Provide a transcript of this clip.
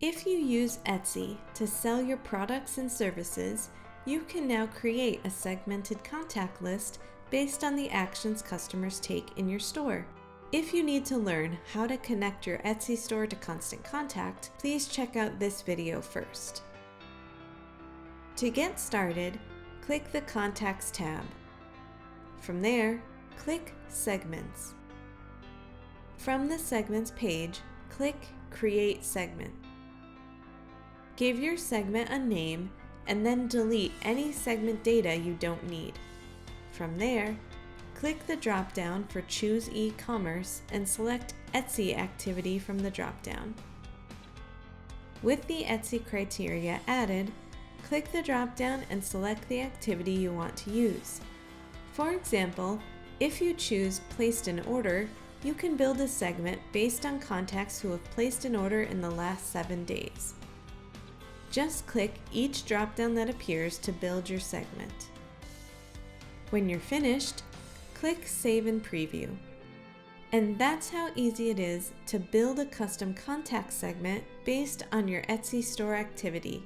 If you use Etsy to sell your products and services, you can now create a segmented contact list based on the actions customers take in your store. If you need to learn how to connect your Etsy store to Constant Contact, please check out this video first. To get started, click the Contacts tab. From there, click Segments. From the Segments page, click Create Segment. Give your segment a name and then delete any segment data you don't need. From there, click the drop-down for Choose E-commerce and select Etsy activity from the drop-down. With the Etsy criteria added, click the drop-down and select the activity you want to use. For example, if you choose Placed an Order, you can build a segment based on contacts who have placed an order in the last 7 days. Just click each drop-down that appears to build your segment. When you're finished, click Save and Preview. And that's how easy it is to build a custom contact segment based on your Etsy store activity.